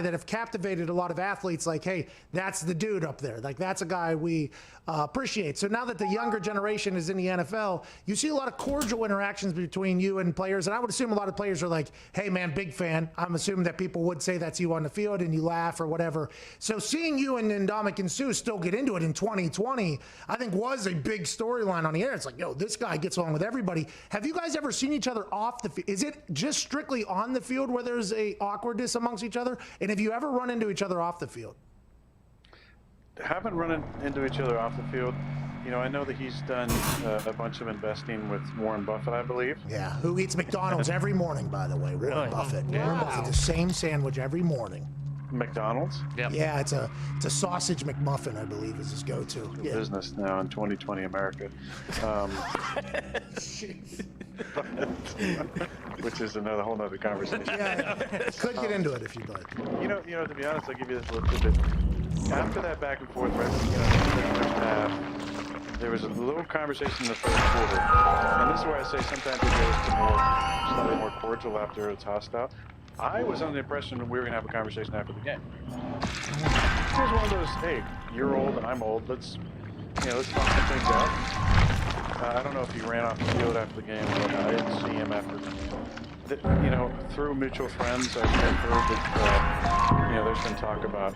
that have captivated a lot of athletes, like, hey, that's the dude up there. Like, that's a guy we appreciate. So now that the younger generation is in the NFL, you see a lot of cordial interactions between you and players. And I would assume a lot of players are like, hey, man, big fan. I'm assuming that people would say that's you on the field and you laugh or whatever. So seeing you and Ndamukong Suh still get into it in 2020, I think was a big storyline on the air. It's like, yo, this guy gets along with everybody. Have you guys ever seen each other off the field? Is it just strictly on the field where there's a awkwardness amongst each other? And have you ever run into each other off the field? Haven't run into each other off the field. You know, I know that he's done a bunch of investing with Warren Buffett, I believe. Yeah, who eats McDonald's every morning, by the way. Warren Buffett. Yeah. Warren Buffett, the same sandwich every morning. McDonald's? Yep. Yeah, it's a sausage McMuffin, I believe, is his go-to. Yeah. Business now in 2020 America. Which is another whole nother conversation. Yeah, could get into it if you'd like. You know, to be honest, I'll give you this little tidbit. After that back and forth, right at the beginning of the first half, there was a little conversation in the first quarter. And this is where I say sometimes it goes to more, slightly more cordial after it's hostile. I was under the impression that we were going to have a conversation after the game. It was one of those, hey, you're old and I'm old. Let's talk some things out. I don't know if he ran off the field after the game or whatnot. I didn't see him after. Through mutual friends, I've heard that there's been talk about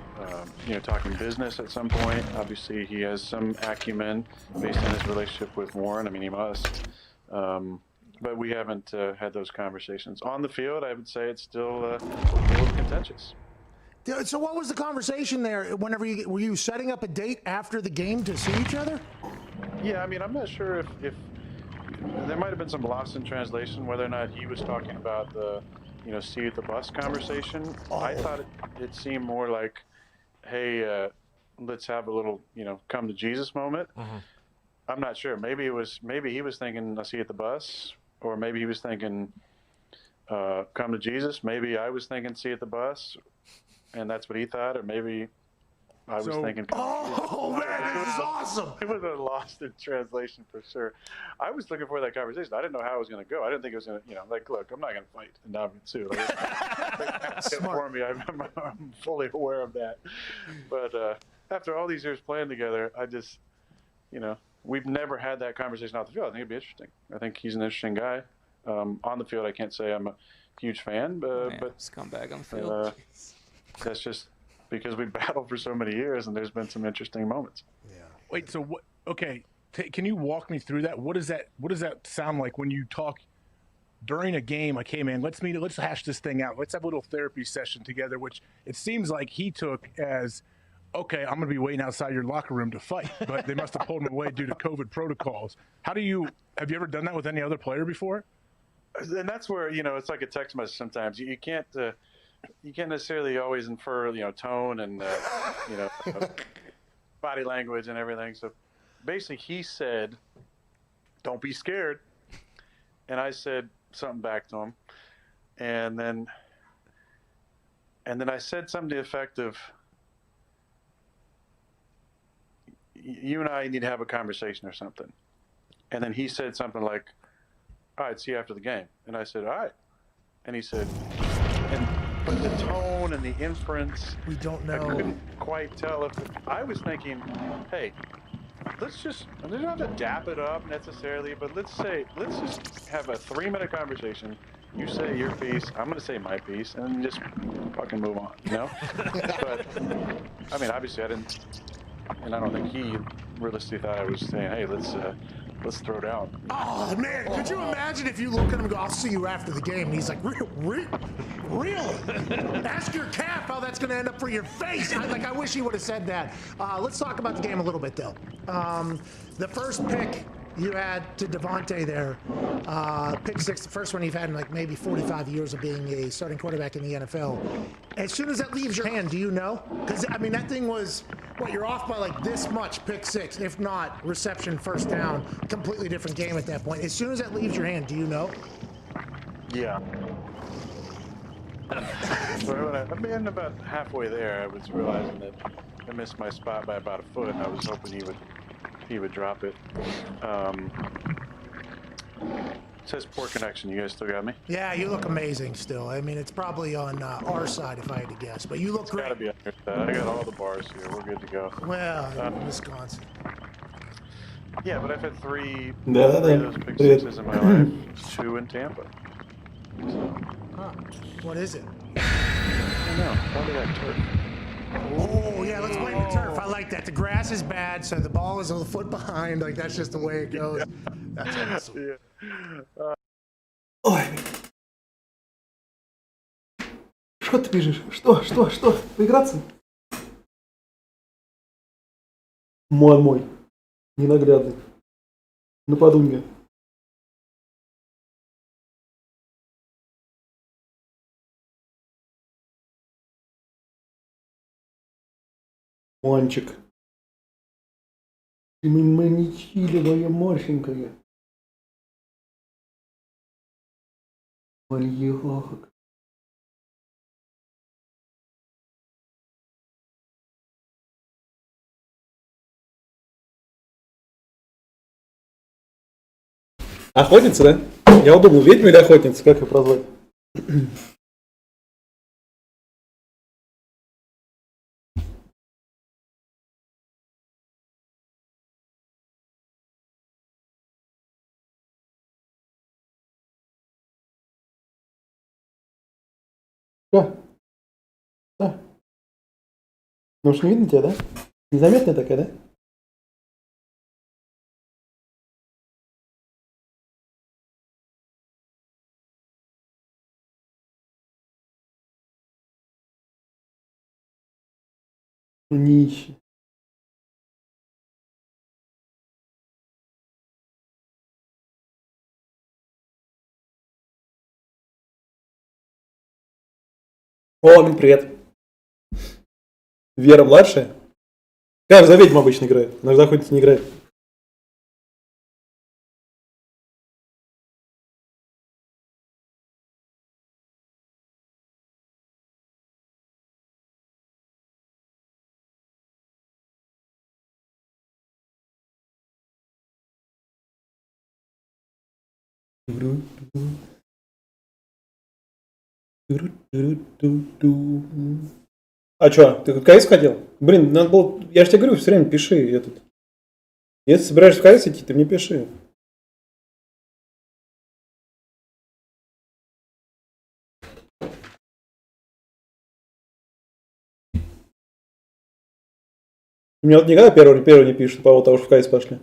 talking business at some point. Obviously, he has some acumen based on his relationship with Warren. I mean, he must. But we haven't had those conversations. On the field, I would say it's still a little contentious. So what was the conversation there? Were you setting up a date after the game to see each other? Yeah, I mean, I'm not sure if there might have been some loss in translation, whether or not he was talking about the, see you at the bus conversation. Oh. I thought it seemed more like, hey, let's have a little, come to Jesus moment. Mm-hmm. I'm not sure. Maybe he was thinking, I'll see you at the bus. Or maybe he was thinking, come to Jesus. Maybe I was thinking, see you at the bus. And that's what he thought. Or maybe I was thinking, oh, man, this is awesome. It was a lost in translation for sure. I was looking for that conversation. I didn't know how it was going to go. I didn't think it was going to, look, I'm not going to fight Ndamukong Suh. For me, I'm fully aware of that. But after all these years playing together, I just, we've never had that conversation off the field. I think it'd be interesting. I think he's an interesting guy. On the field, I can't say I'm a huge fan, but scumbag on the field. That's just because we battled for so many years, and there's been some interesting moments. Yeah. Wait. So what? Okay. Can you walk me through that? What does that sound like when you talk during a game? Like, hey, man, let's meet. Let's hash this thing out. Let's have a little therapy session together. Which it seems like he took as, okay, I'm going to be waiting outside your locker room to fight, but they must have pulled him away due to COVID protocols. Have you ever done that with any other player before? And that's where, it's like a text message sometimes. You can't necessarily always infer, tone and, body language and everything. So basically he said, don't be scared. And I said something back to him. And then I said something to the effect of, you and I need to have a conversation or something. And then he said something like, all right, see you after the game. And I said, all right. And he said, but the tone and the inference, we don't know. I couldn't quite tell if I was thinking, hey, let's just, we don't have to dap it up necessarily, but let's just have a 3-minute conversation. You say your piece, I'm going to say my piece, and then just fucking move on, But, I mean, obviously I didn't, and I don't think he realistically thought I was saying, hey, let's throw down. Oh, man, could you imagine if you look at him and go, I'll see you after the game, and he's like, really? Ask your calf how that's going to end up for your face. I wish he would have said that. Let's talk about the game a little bit, though. The first pick you had to Devontae there, pick 6, the first one you've had in maybe 45 years of being a starting quarterback in the NFL. As soon as that leaves your hand, do you know? Because, I mean, that thing was, you're off by this much, pick 6, if not reception, first down, completely different game at that point. As soon as that leaves your hand, do you know? Yeah. I mean, about halfway there, I was realizing that I missed my spot by about a foot, and I was hoping he would drop it. says poor connection. You guys still got me? Yeah, you look amazing still. I mean, it's probably on our side if I had to guess, but you look great. Gotta be on your side. I got all the bars here. We're good to go. Well, Wisconsin. Yeah, but I've had three of Да-да-да. those big Привет. sixes in my life. 2 in Tampa. So, Huh. What is it? I don't know. Probably that turf. Oh, yeah, let's blame the turf. I like that. The grass is bad, so the ball is a foot behind. Like, that's just the way it goes. That's awesome. Yeah. Ой. Что ты пишешь? Что? Поиграться? Мой. Ненаглядный. Ну подумай. Мончик. Ты маничилевая морщенькая. Мальёк. Охотница, да? Я вот думал, ведьма или охотница, как ее прозвать? Да. Ну уж не видно тебя, да? Незаметная такая, да? Нищий. О, Амин, привет. Вера младшая? Как за ведьму обычно играет? Она же за охотницу не играет. А чё, ты в КС хотел? Блин, надо было... Я же тебе говорю, все время пиши этот. Если собираешься в КС идти, ты мне пиши. Мне вот никогда первый не пишет по поводу того, что в КС пошли.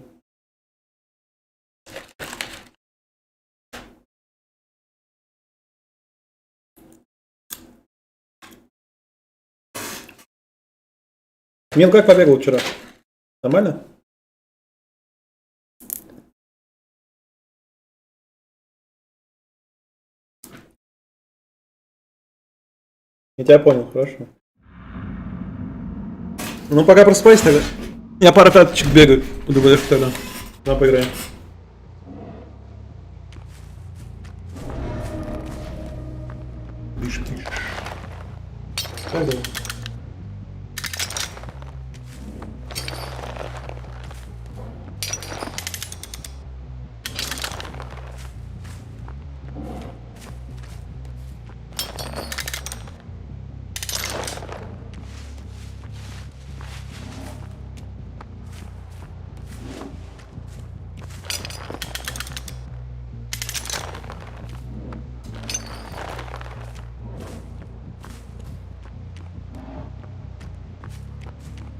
Мил, как побегал вчера? Нормально? Я тебя понял, хорошо. Ну, пока просыпайся тогда. Я пару пяточек бегаю. Думаю, что тогда. Давай поиграем. Тише. Так, давай.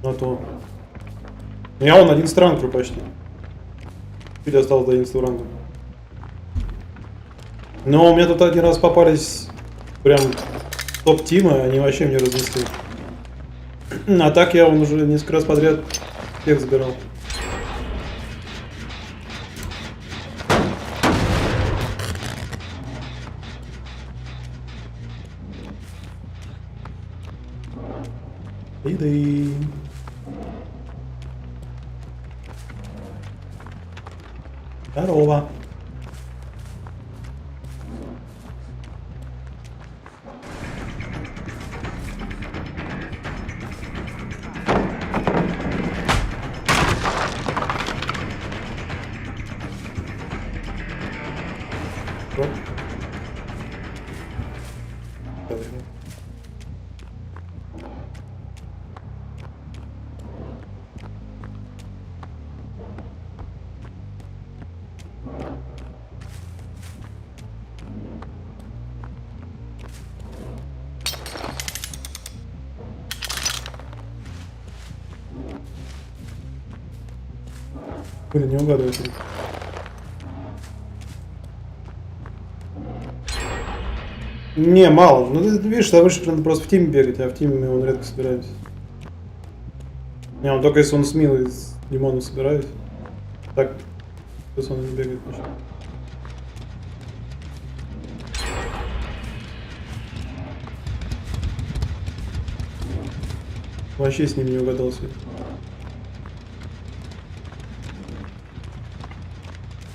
А то. Я вон 11 ранг почти. Чуть осталось до 11 ранга. Но у меня тут один раз попались прям топ-тимы, они вообще мне разнесли. А так я вон уже несколько раз подряд всех забирал. Иды. Здорово. Блин, не угадываю. Не, мало. Ну ты видишь, обычно надо просто в тиме бегать, а в тиме он редко собираемся. Не, он только если он с Милой, с Лимоном собираюсь. Так, сейчас он не бегает почти. Вообще с ним не угадался.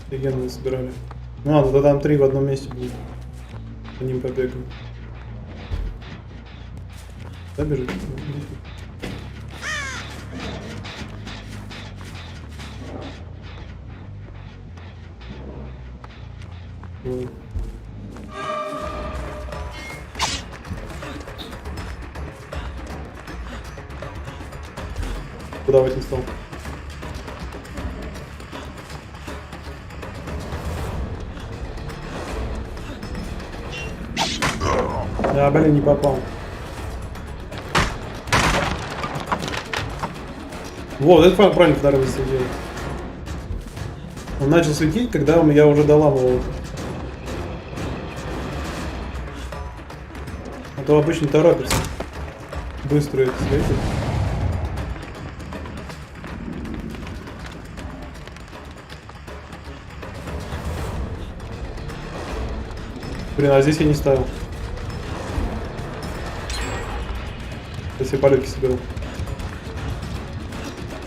Офигенно собирали. Ну ладно, да там 3 в одном месте будет. По ним побегаем. Да, бежит? Вот. Куда в этом стал? Да, блин, не попал. Вот, это правильно второй сидел. Он начал светить, когда я уже доламывал. А то обычно торопится. Быстро это светит. Блин, а здесь я не ставил. Я себе полетки соберу.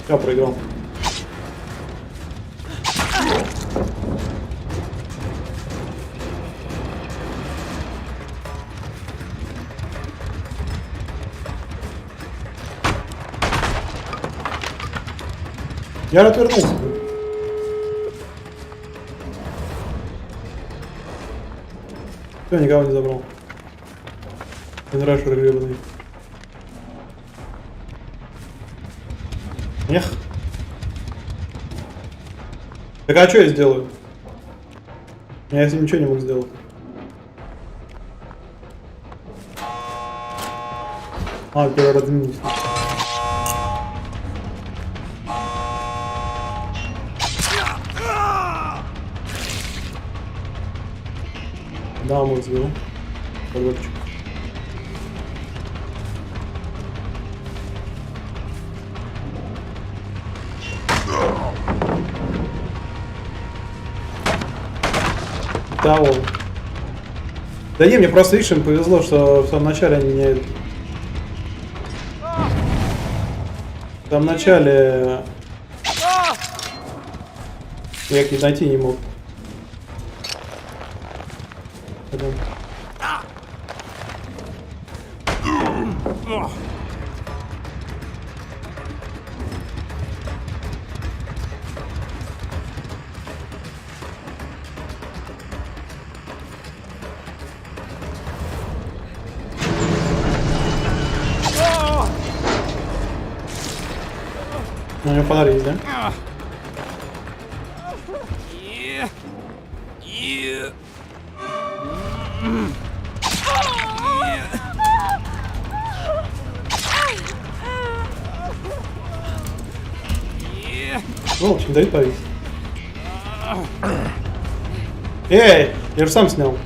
Я проиграл. Я отвернулся. Все, никого не забрал. Инрашер гребаный. Эх. Так а что я сделаю? Я с ним ничего не мог сделать. А, первый раз изменился. Да, мог сделал. Подводчик. Да, он. Да не, мне просто, видишь, им повезло, что в самом начале они меня... В самом начале... Я их найти не мог. Пойдем. У него фонарь есть, да? Ну, в общем, дай повис. Эй, я же сам снял.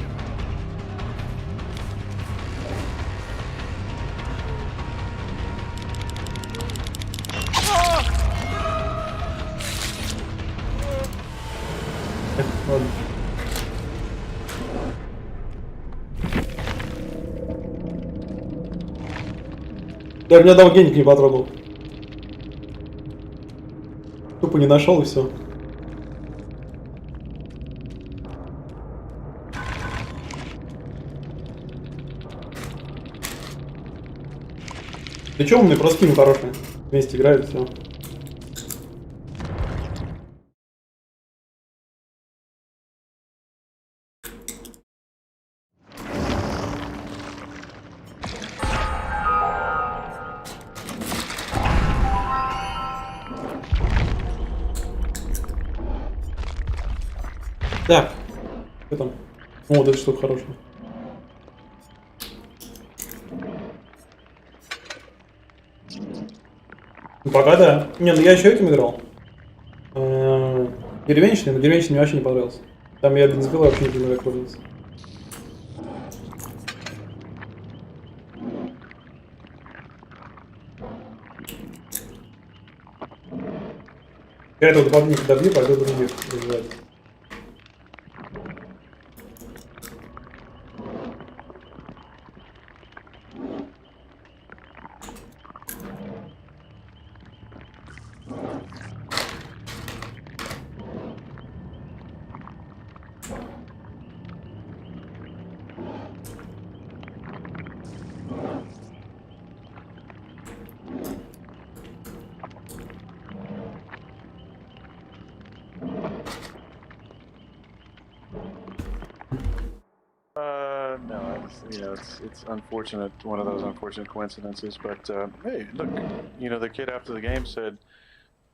Ладно. Да, меня дал геник не потрогал. Тупо не нашел и все. Ты че умный, просто скин хороший. Вместе играют, все. Так, что там? О, вот эта штука хорошая. Ну, пока да. Не, ну я еще этим играл. Деревенщина, но деревенщина мне вообще не понравился. Там я бензопилой вообще не понимаю, как пользоваться. Я этого дополнительно добью, пойду других вызывать. No, it's unfortunate, one of those unfortunate coincidences. But hey, look, the kid after the game said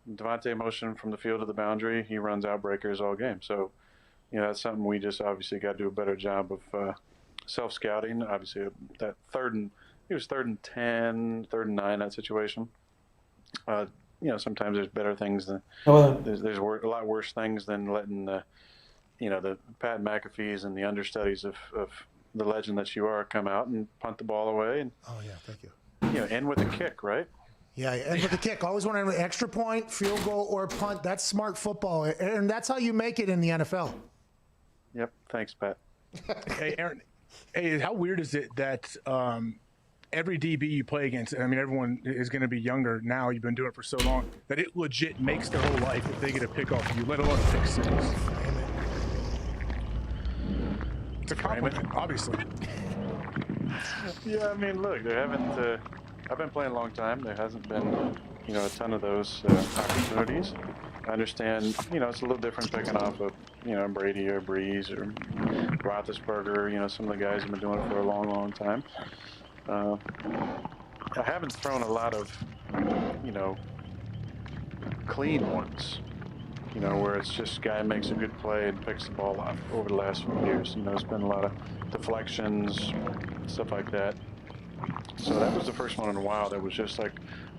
Devontae motion from the field to the boundary, he runs outbreakers all game. So, that's something we just obviously got to do a better job of self-scouting. Obviously, that he was 3rd and 10, 3rd and 9, that situation. Sometimes there's better things than there's a lot worse things than letting the Pat McAfee's and the understudies of the legend that you are come out and punt the ball away. And, oh yeah, thank you. End with a kick, right? Yeah, end with a kick. Always want an extra point, field goal, or punt. That's smart football, and that's how you make it in the NFL. Yep. Thanks, Pat. Hey, Aaron. Hey, how weird is it that every DB you play against, I mean, everyone is going to be younger now, you've been doing it for so long, that it legit makes their whole life if they get a pick off of you, let alone a pick six. It's a compliment, obviously. Yeah, I mean, look, there haven't. I've been playing a long time. There hasn't been, a ton of those opportunities. I understand, it's a little different picking off of, Brady or Breeze or Roethlisberger. Some of the guys have been doing it for a long, long time. I haven't thrown a lot of, clean ones. Where it's just guy makes a good play and picks the ball off over the last few years. It's been a lot of deflections, stuff like that. So that was the first one in a while that was just like,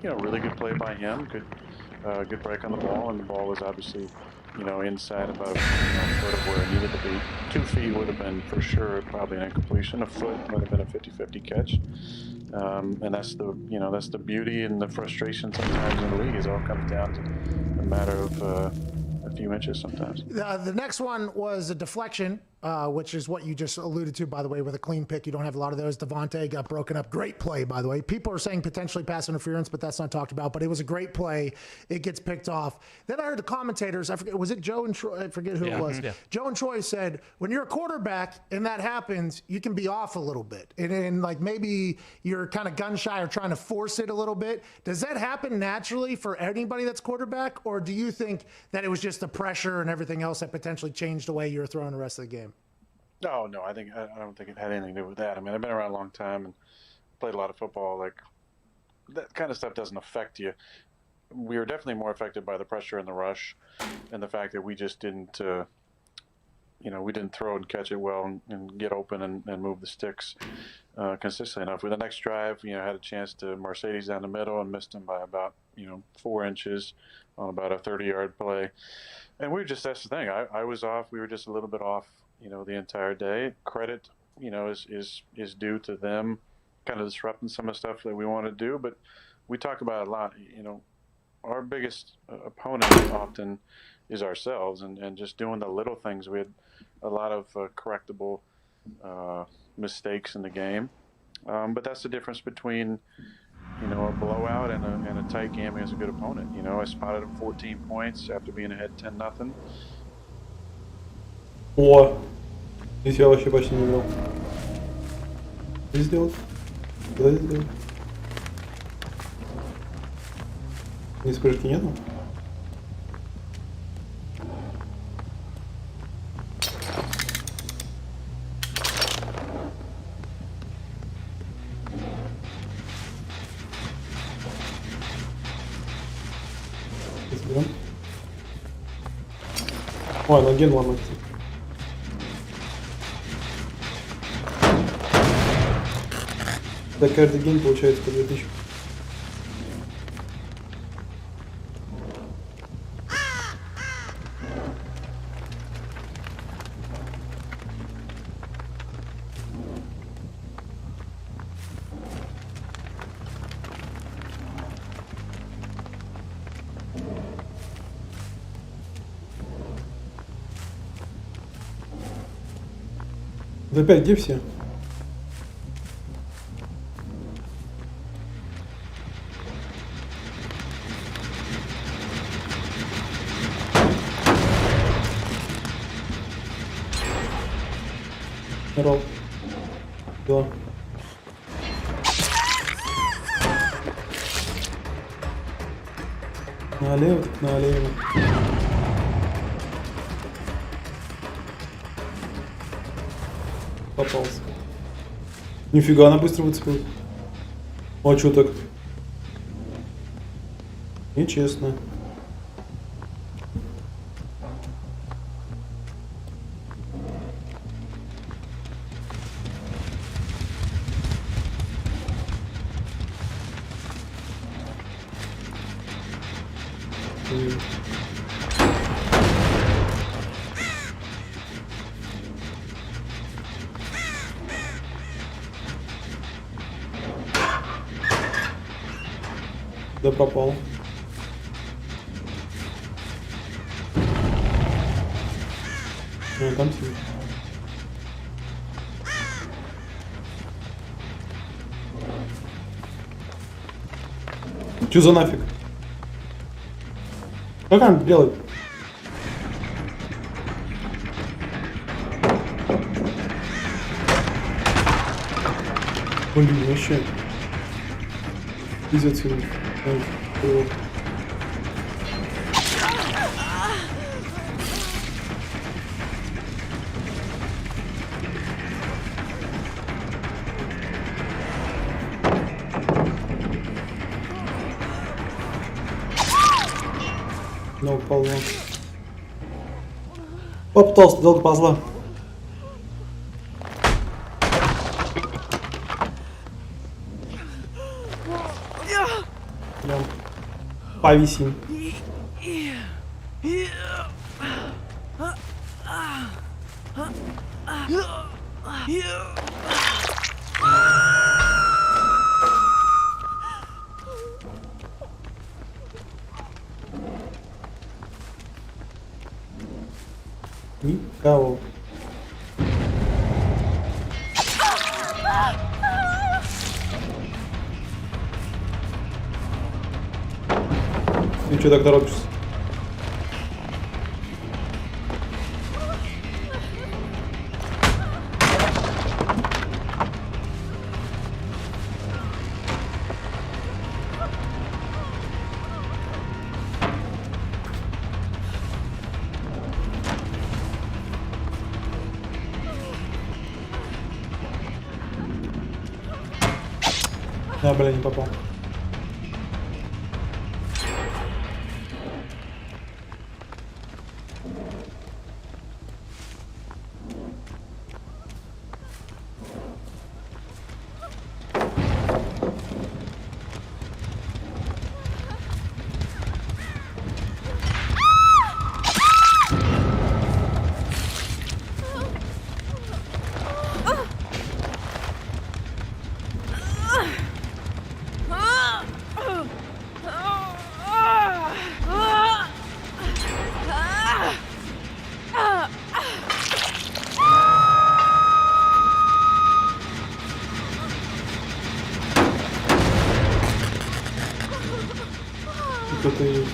really good play by him, good break on the ball, and the ball was obviously, inside about sort of where it needed to be. 2 feet would have been for sure probably an incompletion. A foot might have been a 50-50 catch. And that's the beauty and the frustration sometimes in the league is all comes down to a matter of a few inches sometimes. The next one was a deflection, which is what you just alluded to, by the way, with a clean pick. You don't have a lot of those. Devontae got broken up. Great play, by the way. People are saying potentially pass interference, but that's not talked about. But it was a great play. It gets picked off. Then I heard the commentators, I forget, was it Joe and Troy? I forget who it was. Yeah. Joe and Troy said, when you're a quarterback and that happens, you can be off a little bit. And like maybe you're kind of gun shy or trying to force it a little bit. Does that happen naturally for anybody that's quarterback? Or do you think that it was just the pressure and everything else that potentially changed the way you're throwing the rest of the game? No, I don't think it had anything to do with that. I mean, I've been around a long time and played a lot of football. Like, that kind of stuff doesn't affect you. We were definitely more affected by the pressure and the rush and the fact that we just didn't, we didn't throw and catch it well and get open and move the sticks consistently enough. With the next drive, had a chance to Mercedes down the middle and missed him by about, 4 inches on about a 30-yard play. And that's the thing. I was off. We were just a little bit off, the entire day. Credit, is due to them kind of disrupting some of the stuff that we want to do. But we talk about it a lot. Our biggest opponent often is ourselves and just doing the little things. We had a lot of correctable mistakes in the game. But that's the difference between, a blowout and a tight game against a good opponent. I spotted him 14 points after being ahead 10-0. О, здесь я вообще почти не играл. Что сделать? Куда сделать? Ни вспышки нету? Ой, ну ген ломать. Да каждый ген получается по 2000. Вы опять где все? Здорово. Да. Налево, так налево. Попался. Нифига, она быстро выцепила. А чё так? Нечестно. Да пропал. Там сидит. Чё за нафиг? Как она делает? Блин, вообще. Пиздец сегодня. Ну, упал. Попытался сделать пазла. Прям повисим. Никого. Ты что так торопишься? А, бля, не попал. Кто-то есть.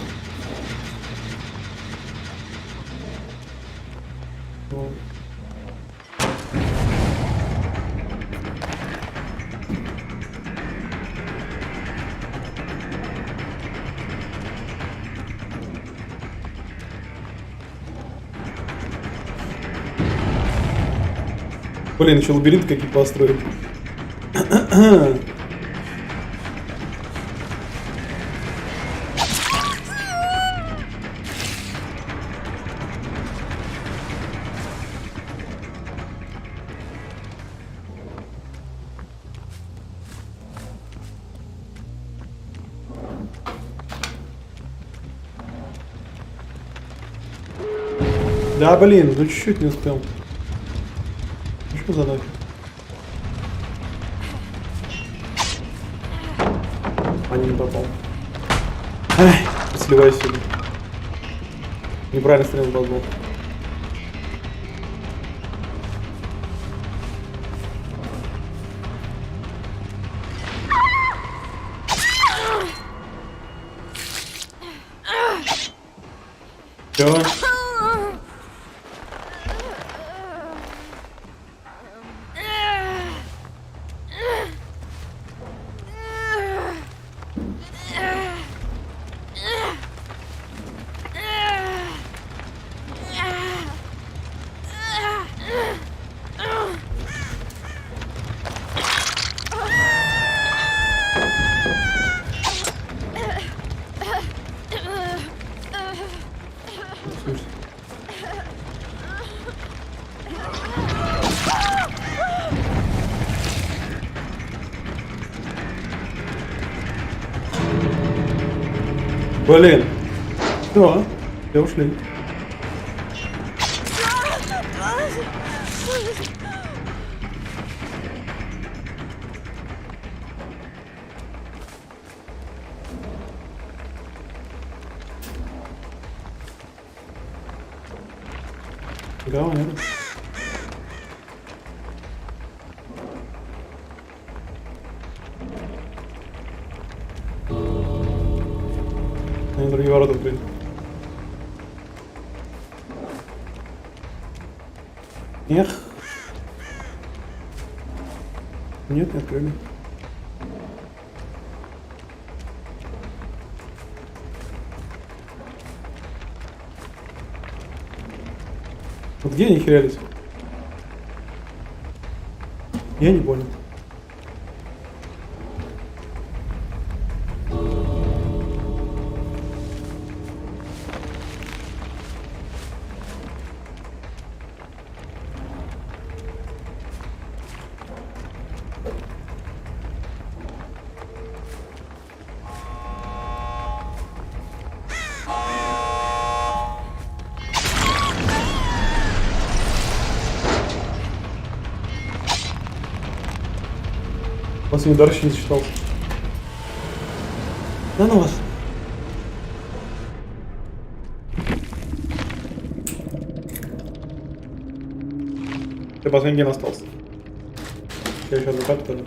Вот. Блин, еще лабиринт какие построили. Да, блин, ну чуть-чуть не успел. Что за нафиг? А не попал. Ай, сливайся сюда. Неправильно стрелял в базу. Чё? Блин. Все, все ушли. Никого нет. Они другие ворота открыли. Эх. Нет, не открыли. Вот где они херялись? Я не понял. Последний удар еще не засчитал. Да ну вас. Ты последний ген остался. Я еще одну карту тоже.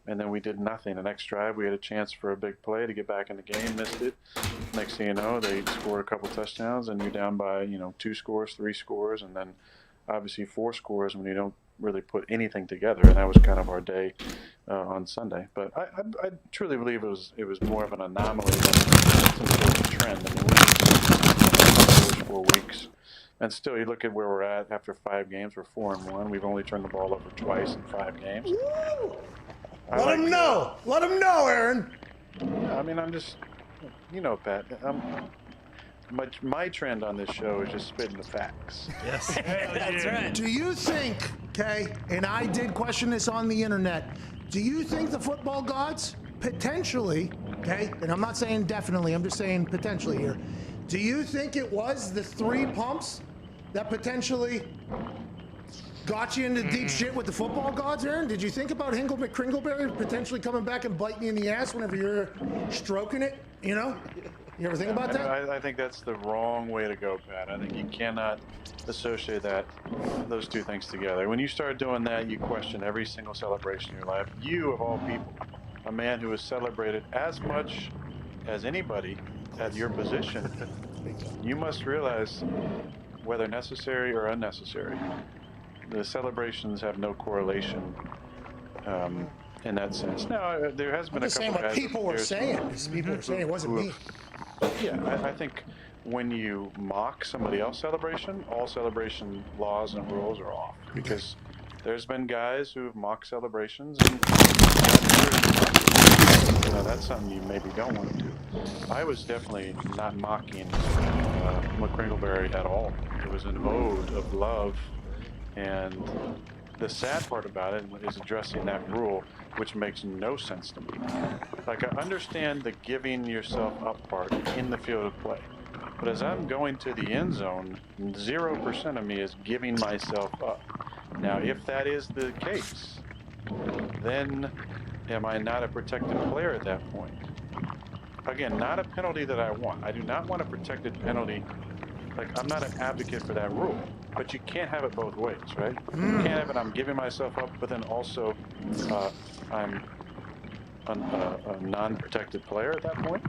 And then we did nothing. The next drive, we had a chance for a big play to get back in the game, missed it. Next thing you know, they scored a couple touchdowns, and you're down by 2 scores, 3 scores, and then obviously 4 scores when you don't really put anything together. And that was kind of our day on Sunday. But I truly believe it was more of an anomaly than some sort of trend. I mean, we 4 weeks. And still, you look at where we're at after 5 games. We're 4-1. We've only turned the ball over twice in 5 games. Let him know. Let him know, Aaron. Yeah, I mean, I'm just, Pat. My trend on this show is just spitting the facts. Yes. That's right. Do you think, okay, and I did question this on the internet, do you think the football gods potentially, okay, and I'm not saying definitely, I'm just saying potentially here, do you think it was the 3 pumps that potentially got you into deep shit with the football gods, Aaron? Did you think about Hingle McCringleberry potentially coming back and biting you in the ass whenever you're stroking it, You ever think about that? I think that's the wrong way to go, Pat. I think you cannot associate those two things together. When you start doing that, you question every single celebration in your life. You, of all people, a man who is celebrated as much as anybody at your position, you must realize, whether necessary or unnecessary, the celebrations have no correlation in that sense. Now, there has been a couple of guys. People were saying. People were saying it wasn't me. Yeah, I think when you mock somebody else's celebration, all celebration laws and rules are off, because There's been guys who've mocked celebrations, and that's something you maybe don't want to do. I was definitely not mocking McCringleberry at all. It was an ode of love, and the sad part about it is addressing that rule, which makes no sense to me. Like, I understand the giving yourself up part in the field of play, but as I'm going to the end zone, 0% of me is giving myself up. Now, if that is the case, then am I not a protected player at that point? Again, not a penalty that I want. I do not want a protected penalty. Like, I'm not an advocate for that rule, but you can't have it both ways, right? You can't have it, I'm giving myself up, but then also I'm a non-protected player at that point.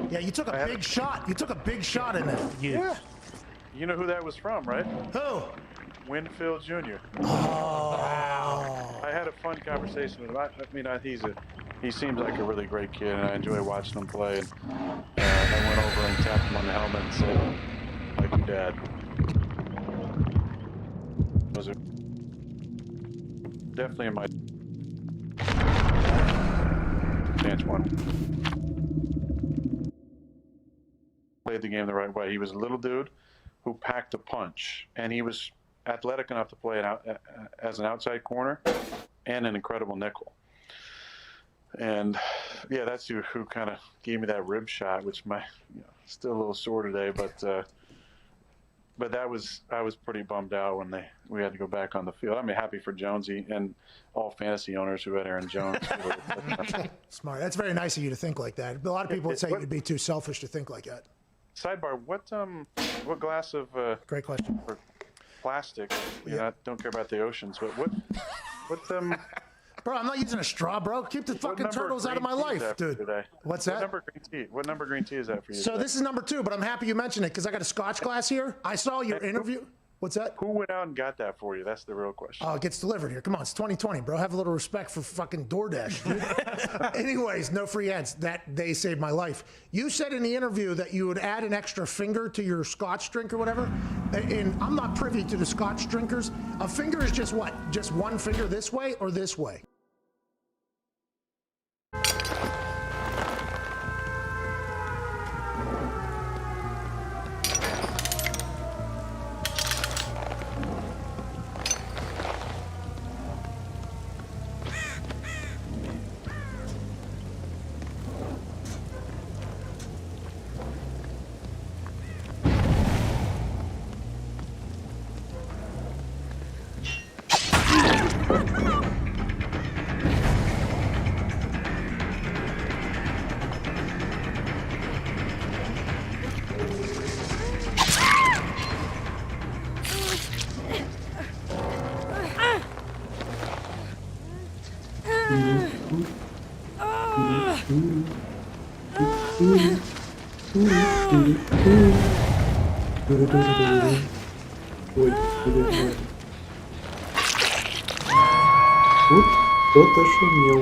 Yeah, you took a big shot. You took a big shot in it. Yeah. You know who that was from, right? Who? Winfield Jr. Oh. I had a fun conversation with him. I mean, he seems like a really great kid, and I enjoy watching him play. And I went over and tapped him on the helmet and said, "Like your dad." Was it definitely in my stance one. Played the game the right way. He was a little dude who packed a punch, and he was athletic enough to play it as an outside corner and an incredible nickel. And yeah, that's who kind of gave me that rib shot, which still a little sore today, but I was pretty bummed out when we had to go back on the field. I'm happy for Jonesy and all fantasy owners who had Aaron Jones. Smart. That's very nice of you to think like that. A lot of people would say you'd be too selfish to think like that. Sidebar: what glass of great question. Or plastic? I don't care about the oceans, but what Bro, I'm not using a straw, bro. Keep the fucking turtles out of my life, dude. What's that? What number green tea is that for you? So today? This is number 2, but I'm happy you mentioned it because I got a Scotch glass here. I saw your interview. What's that? Who went out and got that for you? That's the real question. Oh, it gets delivered here. Come on, it's 2020, bro. Have a little respect for fucking DoorDash, dude. Anyways, no free ads. That day saved my life. You said in the interview that you would add an extra finger to your Scotch drink or whatever. And I'm not privy to the Scotch drinkers. A finger is just what? Just one finger this way or this way? Ой, тут кто-то шумел.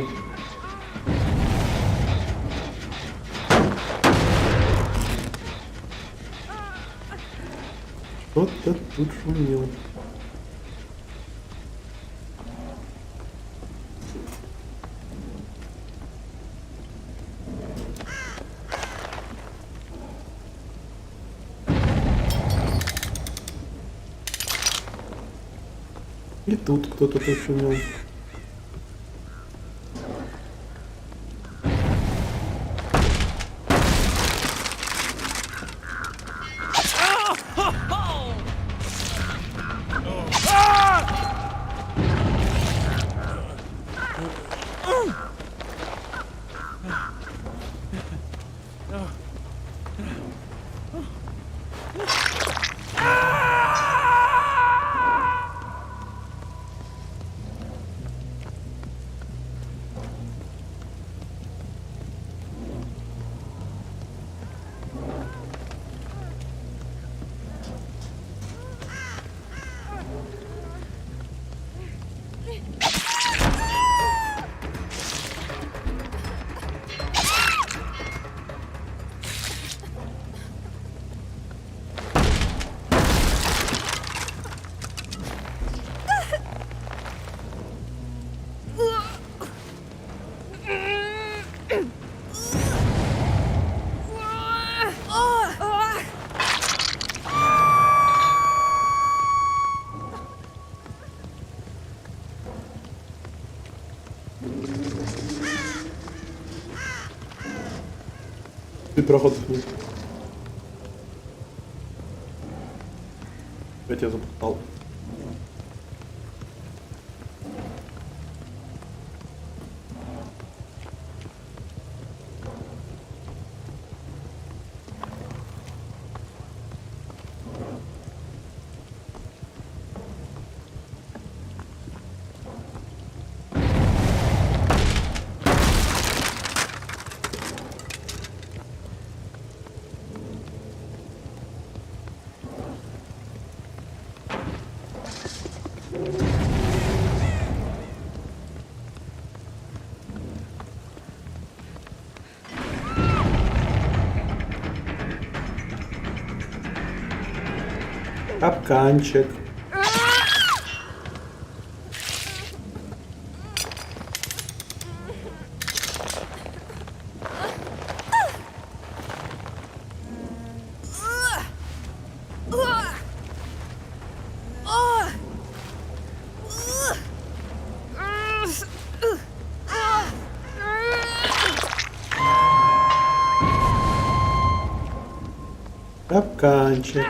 Кто-то тут шумел. И тут кто-то тут шумел. Чуть проход нет. Опять я запутал. Капканчик. Капканчик.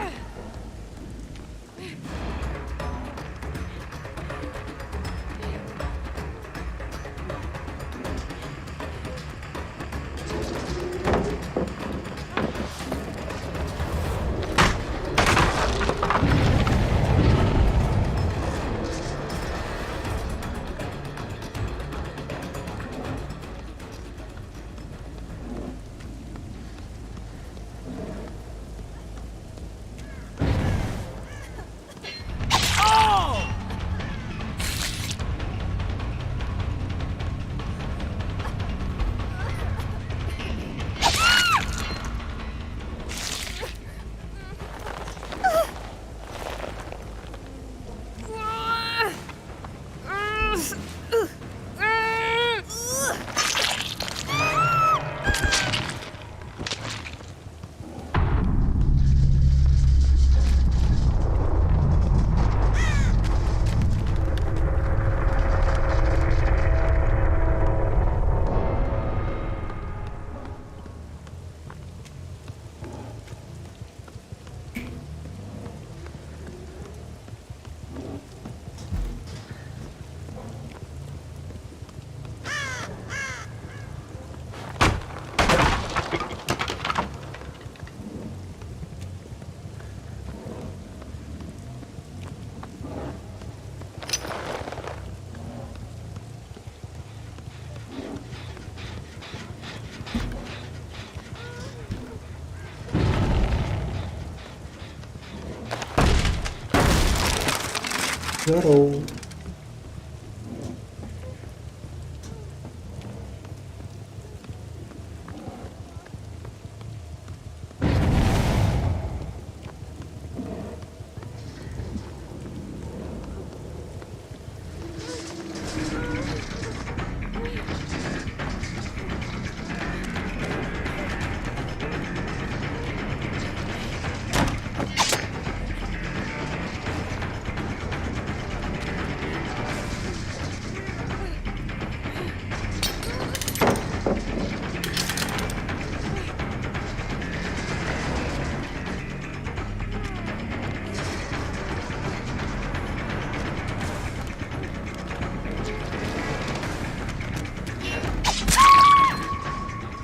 Здорово.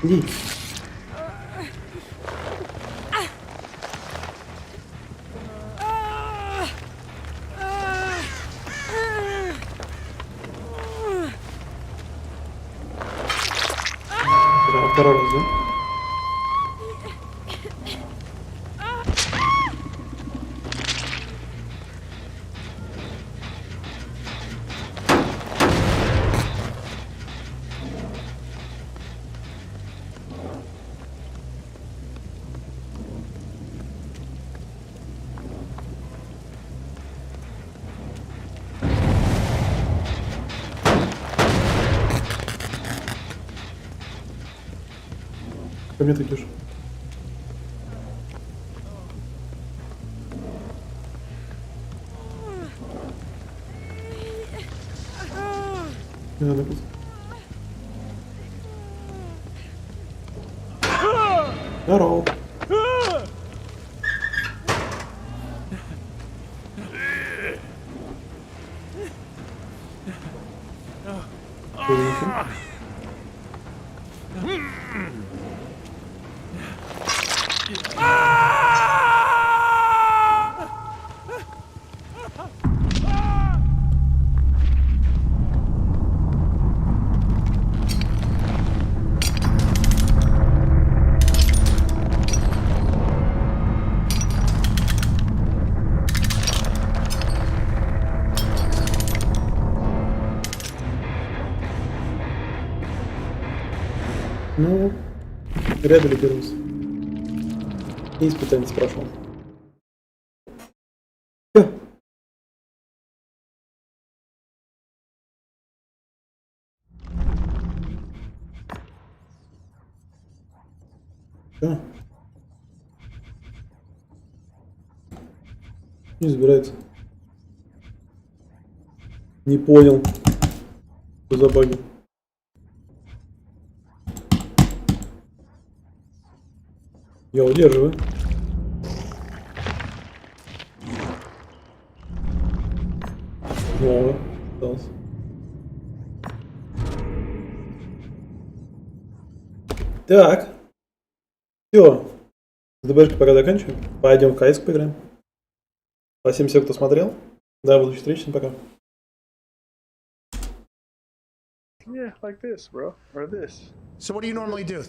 Иди. Второй раз, да? Ко мне ты идешь. Не надо будет. Здорово. Ну, реабилитировался. И испытание прошел. Всё. Всё. Не забирается. Не понял. Что за баги? Я удерживаю. Снова остался. Так. Все. С ДБшкой пока заканчиваем. Пойдем в КС поиграем. Спасибо всем, кто смотрел. До будущих встреч. Всем пока. Yeah, like this, bro. Or this. So what do you normally do?